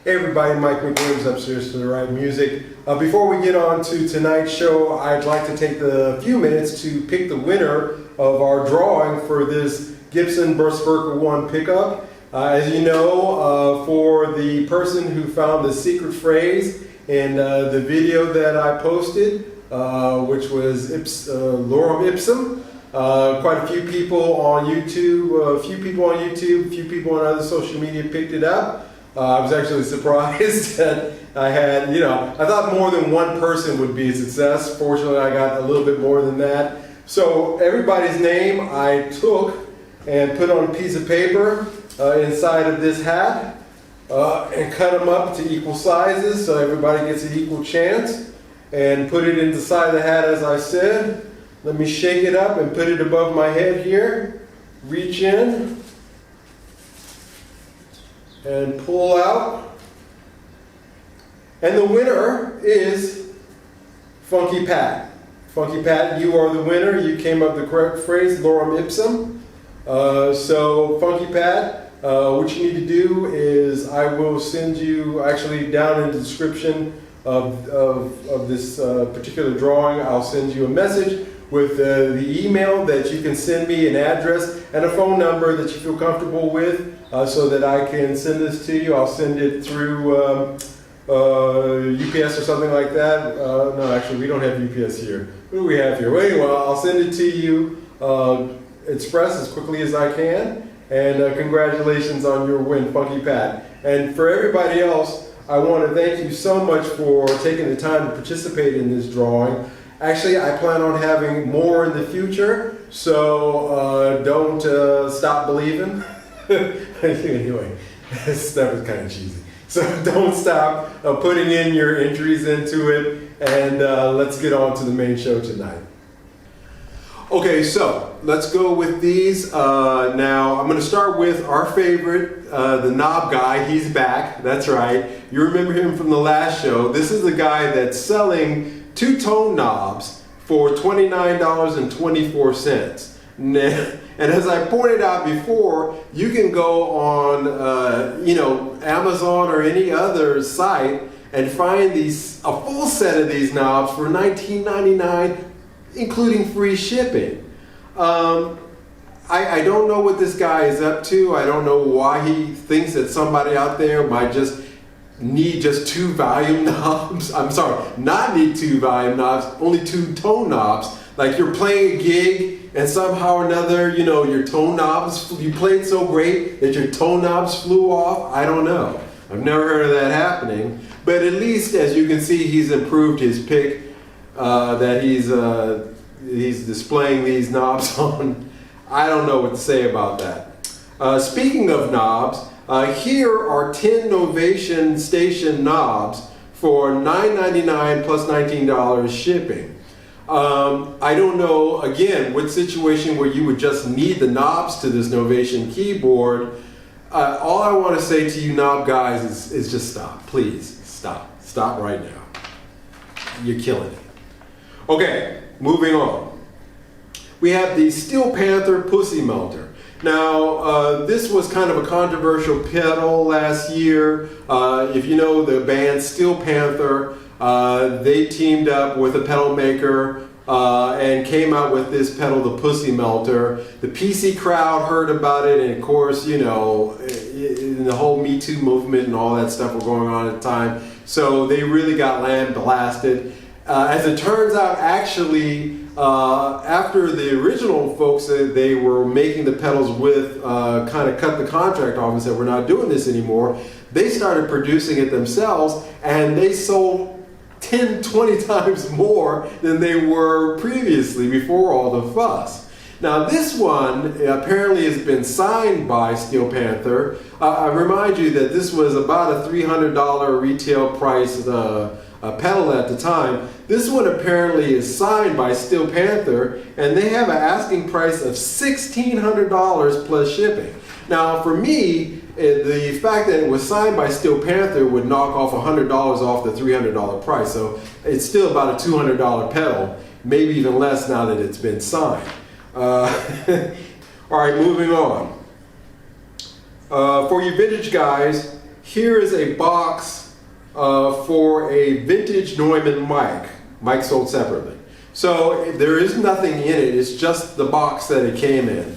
Hey everybody, Mike McWilliams upstairs to the right music. Before we get on to tonight's show, I'd like to take the few minutes to pick the winner of our drawing for this Gibson Berserker 1 pickup. As you know, for the person who found the secret phrase in the video that I posted, which was Lorem Ipsum, quite a few people on YouTube, a few people on other social media picked it up. I was actually surprised that I had, I thought more than one person would be a success. Fortunately, I got a little bit more than that. So everybody's name I took and put on a piece of paper inside of this hat and cut them up to equal sizes so everybody gets an equal chance, and put it inside the hat as I said. Let me shake it up and put it above my head here. Reach in and pull out. And the winner is Funky Pat. Funky Pat, you are the winner. You came up with the correct phrase, Lorem Ipsum. So Funky Pat, what you need to do is I will send you, actually down in the description of this particular drawing, I'll send you a message with the email that you can send me, an address and a phone number that you feel comfortable with, so that I can send this to you. I'll send it through UPS or something like that. No, actually, we don't have UPS here. What do we have here? Well, anyway, I'll send it to you express as quickly as I can. And congratulations on your win, Funky Pat. And for everybody else, I want to thank you so much for taking the time to participate in this drawing. Actually, I plan on having more in the future, so don't stop believing. Anyway, that was kind of cheesy. So don't stop putting in your entries into it, and let's get on to the main show tonight. Okay, so let's go with these. Now, I'm going to start with our favorite, the knob guy. He's back. That's right. You remember him from the last show. This is the guy that's selling two-tone knobs for $29.24. And as I pointed out before, you can go on, Amazon or any other site and find a full set of these knobs for $19.99, including free shipping. I don't know what this guy is up to. I don't know why he thinks that somebody out there might just need just two volume knobs. I'm sorry, not need two volume knobs, only two tone knobs. Like you're playing a gig and somehow or another, your tone knobs, you played so great that your tone knobs flew off. I don't know. I've never heard of that happening. But at least, as you can see, he's improved his pick that he's displaying these knobs on. I don't know what to say about that. Speaking of knobs, here are 10 Novation Station knobs for $9.99 plus $19 shipping. I don't know, again, what situation where you would just need the knobs to this Novation keyboard. All I want to say to you knob guys is just stop. Please, stop. Stop right now. You're killing it. Okay, moving on. We have the Steel Panther Pussy Melter. Now, this was kind of a controversial pedal last year. If you know the band Steel Panther, they teamed up with a pedal maker and came out with this pedal, the Pussy Melter. The PC crowd heard about it, and of course, the whole Me Too movement and all that stuff were going on at the time. So they really got lambasted. As it turns out, actually, after the original folks that they were making the pedals with kind of cut the contract off and said, we're not doing this anymore, they started producing it themselves, and they sold 10, 20 times more than they were previously before all the fuss. Now this one apparently has been signed by Steel Panther. I remind you that this was about a $300 retail price pedal at the time. This one apparently is signed by Steel Panther, and they have an asking price of $1,600 plus shipping. Now for me, the fact that it was signed by Steel Panther would knock off $100 off the $300 price, so it's still about a $200 pedal, maybe even less now that it's been signed. All right, moving on. For you vintage guys, here is a box for a vintage Neumann mic sold separately. So there is nothing in it, it's just the box that it came in,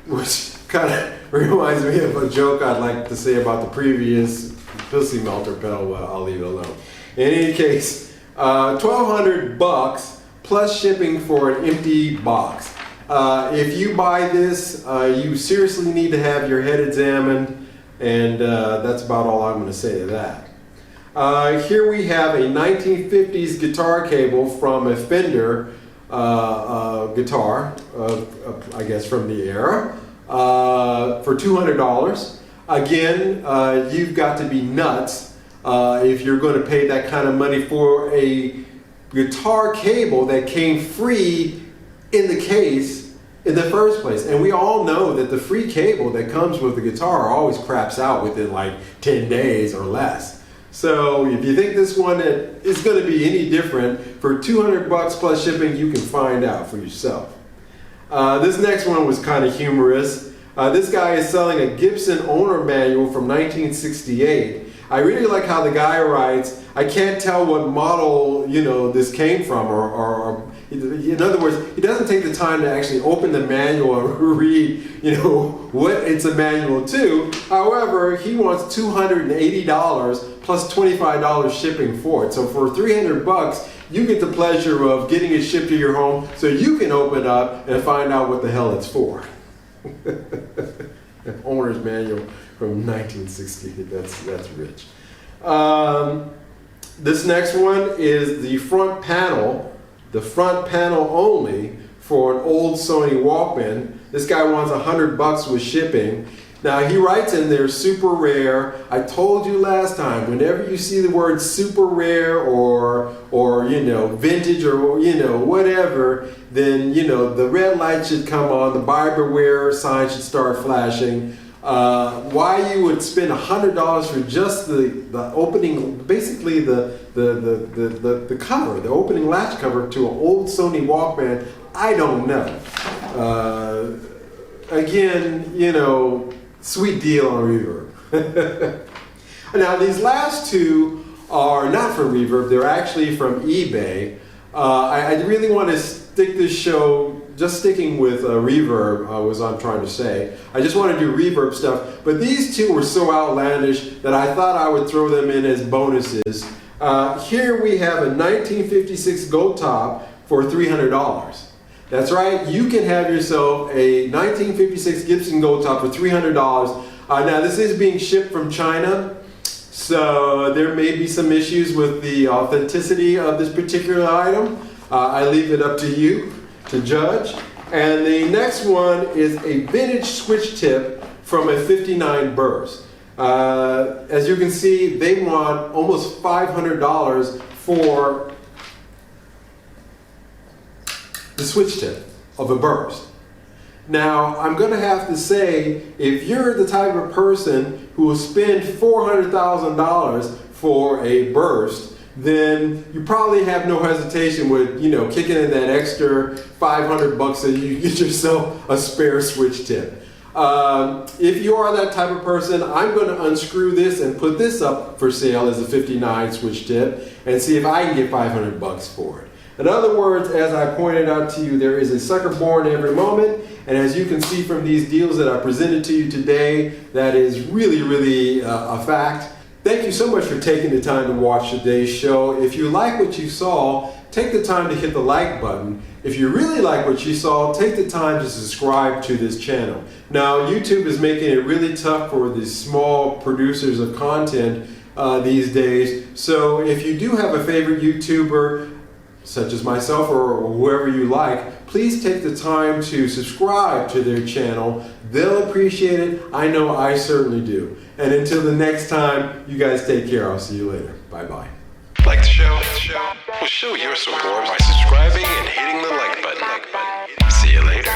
which kind of reminds me of a joke I'd like to say about the previous pussy melter pedal, but I'll leave it alone. In any case, $1,200 plus shipping for an empty box. If you buy this, you seriously need to have your head examined, and that's about all I'm going to say to that. Here we have a 1950s guitar cable from a Fender guitar, I guess from the era, for $200. Again, you've got to be nuts if you're going to pay that kind of money for a guitar cable that came free in the case in the first place. And we all know that the free cable that comes with the guitar always craps out within like 10 days or less. So if you think this one is going to be any different, for $200 plus shipping, you can find out for yourself. This next one was kind of humorous. This guy is selling a Gibson owner manual from 1968. I really like how the guy writes, I can't tell what model, this came from, or in other words, he doesn't take the time to actually open the manual and read, what it's a manual to. However, he wants $280 plus $25 shipping for it. So for $300, you get the pleasure of getting it shipped to your home so you can open up and find out what the hell it's for. An owner's manual from 1960, that's rich. This next one is the front panel only for an old Sony Walkman. This guy wants $100 with shipping. Now he writes in there super rare. I told you last time, whenever you see the word super rare or vintage or whatever, then the red light should come on, the buyer beware sign should start flashing. Why you would spend $100 for just the opening, basically the cover, the opening latch cover to an old Sony Walkman, I don't know. Again, sweet deal on Reverb. Now these last two are not from Reverb, they're actually from eBay. I really want to stick this show, just sticking with Reverb was what I'm trying to say. I just want to do Reverb stuff, but these two were so outlandish that I thought I would throw them in as bonuses. Here we have a 1956 Gold Top for $300. That's right, you can have yourself a 1956 Gibson Gold Top for $300. Now this is being shipped from China, so there may be some issues with the authenticity of this particular item. I leave it up to you to judge. And the next one is a vintage switch tip from a 59 Burst. As you can see, they want almost $500 for the switch tip of a Burst. Now, I'm going to have to say, if you're the type of person who will spend $400,000 for a Burst, then you probably have no hesitation with, kicking in that extra $500 so you get yourself a spare switch tip. If you are that type of person, I'm going to unscrew this and put this up for sale as a 59 switch tip and see if I can get $500 for it. In other words, as I pointed out to you, there is a sucker born every moment, and as you can see from these deals that I presented to you today, that is really a fact. Thank you so much for taking the time to watch today's show. If you like what you saw, take the time to hit the like button. If you really like what you saw, take the time to subscribe to this channel. Now, YouTube is making it really tough for the small producers of content these days, so if you do have a favorite YouTuber, such as myself or whoever you like, please take the time to subscribe to their channel. They'll appreciate it. I know I certainly do. And until the next time, you guys take care. I'll see you later. Bye-bye. Like the show? Well, show your support by subscribing and hitting the like button. See you later.